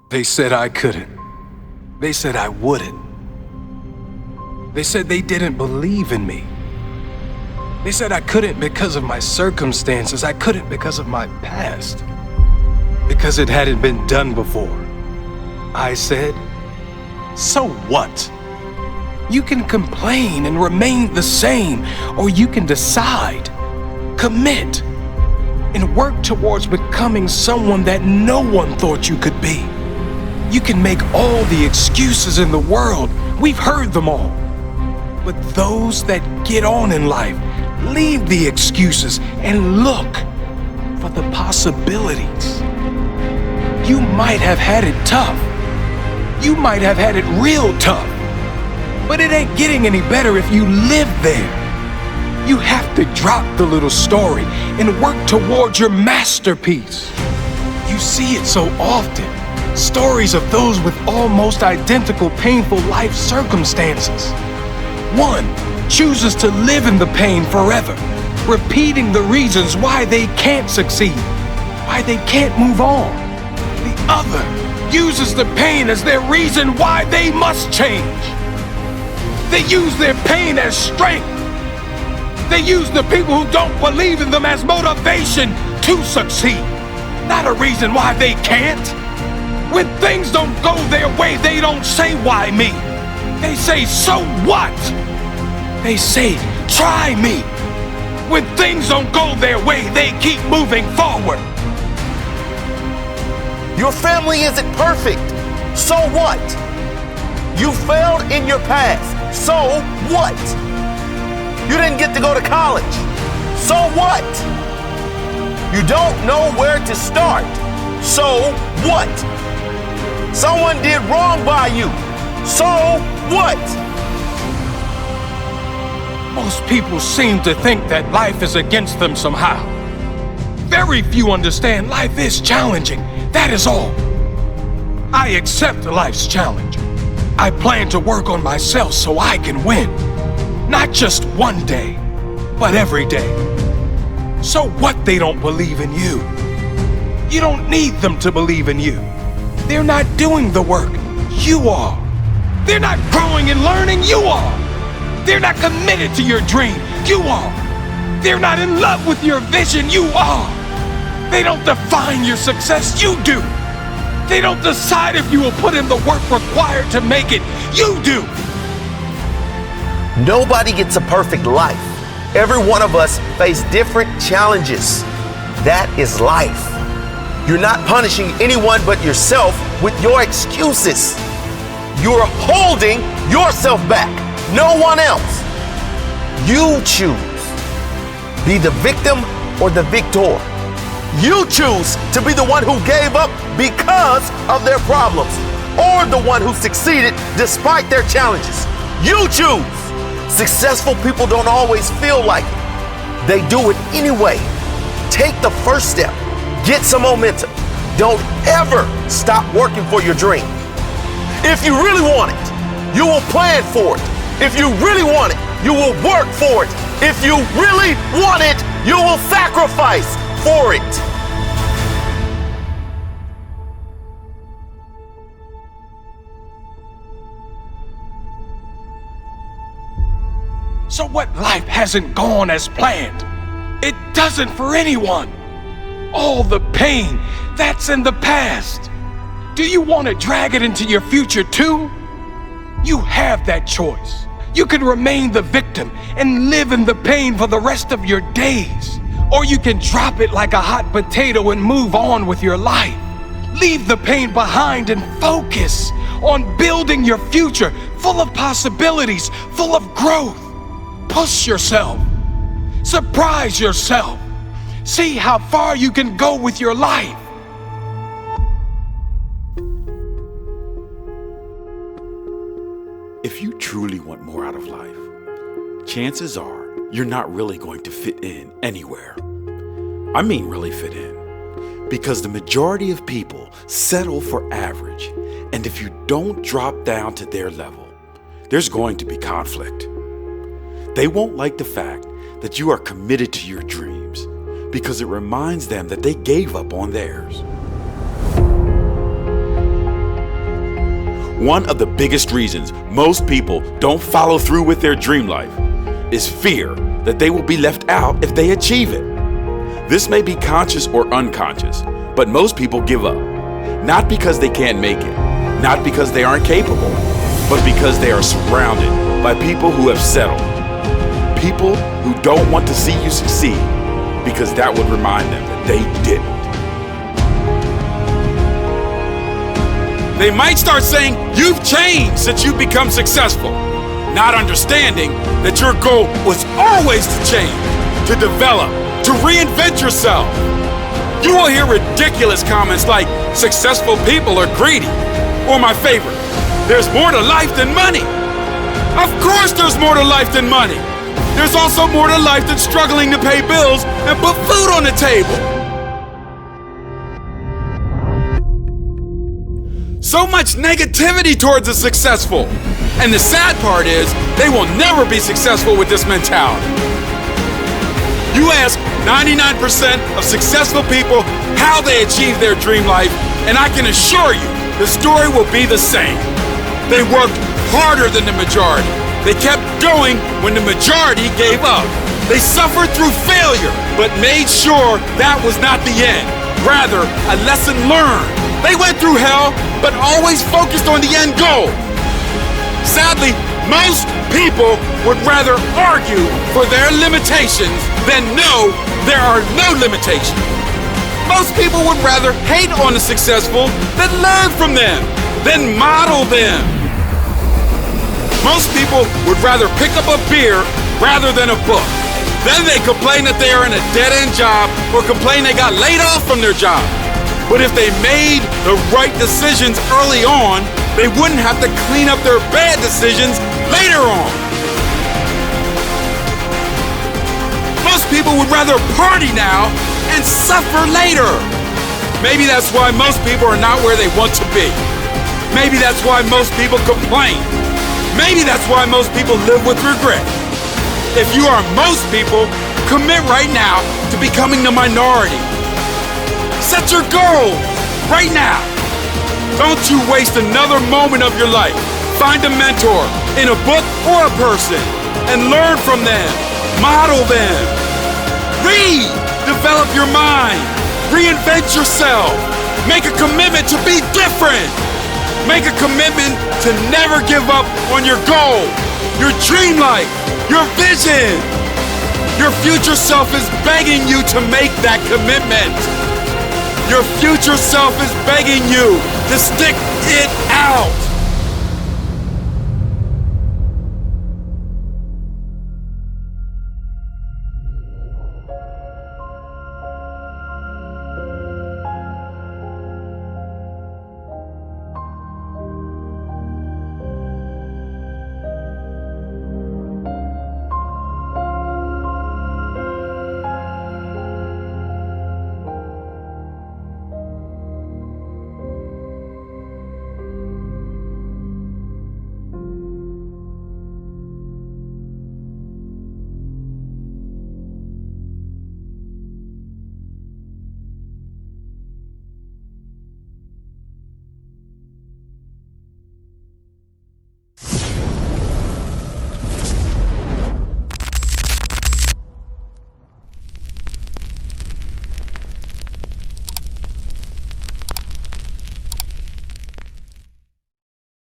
They said I couldn't. They said I wouldn't. They said they didn't believe in me. They said I couldn't because of my circumstances. I couldn't because of my past. Because it hadn't been done before. I said, so what? You can complain and remain the same, or you can decide, commit, and work towards becoming someone that no one thought you could be. You can make all the excuses in the world. We've heard them all. But those that get on in life, leave the excuses and look for the possibilities. You might have had it tough. You might have had it real tough. But it ain't getting any better if you live there. You have to drop the little story and work towards your masterpiece. You see it so often. Stories of those with almost identical painful life circumstances. One chooses to live in the pain forever, repeating the reasons why they can't succeed, why they can't move on. The other uses the pain as their reason why they must change. They use their pain as strength. They use the people who don't believe in them as motivation to succeed, not a reason why they can't. When things don't go their way, they don't say, why me? They say, so what? They say, try me. When things don't go their way, they keep moving forward. Your family isn't perfect. So what? You failed in your past. So what? You didn't get to go to college. So what? You don't know where to start. So what? Someone did wrong by you. So what? Most people seem to think that life is against them somehow. Very few understand life is challenging. That is all. I accept life's challenge. I plan to work on myself so I can win. Not just one day, but every day. So what they don't believe in you? You don't need them to believe in you. They're not doing the work. You are. They're not growing and learning. You are. They're not committed to your dream. You are. They're not in love with your vision. You are. They don't define your success. You do. They don't decide if you will put in the work required to make it. You do. Nobody gets a perfect life. Every one of us face different challenges. That is life. You're not punishing anyone but yourself with your excuses. You're holding yourself back, no one else. You choose. Be the victim or the victor. You choose to be the one who gave up because of their problems, or the one who succeeded despite their challenges. You choose. Successful people don't always feel like it. They do it anyway. Take the first step. Get some momentum. Don't ever stop working for your dream. If you really want it, you will plan for it. If you really want it, you will work for it. If you really want it, you will sacrifice for it. So what life hasn't gone as planned? It doesn't for anyone. All the pain, that's in the past. Do you want to drag it into your future too? You have that choice. You can remain the victim and live in the pain for the rest of your days. Or you can drop it like a hot potato and move on with your life. Leave the pain behind and focus on building your future full of possibilities, full of growth. Push yourself. Surprise yourself. See how far you can go with your life. If you truly want more out of life, chances are you're not really going to fit in anywhere. I mean really fit in. Because the majority of people settle for average. And if you don't drop down to their level, there's going to be conflict. They won't like the fact that you are committed to your dreams because it reminds them that they gave up on theirs. One of the biggest reasons most people don't follow through with their dream life is fear that they will be left out if they achieve it. This may be conscious or unconscious, but most people give up. Not because they can't make it, not because they aren't capable, but because they are surrounded by people who have settled. People who don't want to see you succeed because that would remind them that they didn't. They might start saying, "You've changed since you've become successful," not understanding that your goal was always to change, to develop, to reinvent yourself. You will hear ridiculous comments like, "Successful people are greedy," or my favorite, "There's more to life than money." Of course there's more to life than money. There's also more to life than struggling to pay bills and put food on the table. So much negativity towards the successful. And the sad part is, they will never be successful with this mentality. You ask 99% of successful people how they achieve their dream life, and I can assure you, the story will be the same. They worked harder than the majority. They kept going when the majority gave up. They suffered through failure, but made sure that was not the end. Rather, a lesson learned. They went through hell, but always focused on the end goal. Sadly, most people would rather argue for their limitations than know there are no limitations. Most people would rather hate on the successful than learn from them, than model them. Most people would rather pick up a beer rather than a book. Then they complain that they are in a dead-end job or complain they got laid off from their job. But if they made the right decisions early on, they wouldn't have to clean up their bad decisions later on. Most people would rather party now and suffer later. Maybe that's why most people are not where they want to be. Maybe that's why most people complain. Maybe that's why most people live with regret. If you are most people, commit right now to becoming the minority. Set your goal right now. Don't you waste another moment of your life. Find a mentor in a book or a person and learn from them. Model them. Read. Develop your mind. Reinvent yourself. Make a commitment to be different. Make a commitment to never give up on your goal, your dream life, your vision. Your future self is begging you to make that commitment. Your future self is begging you to stick it out.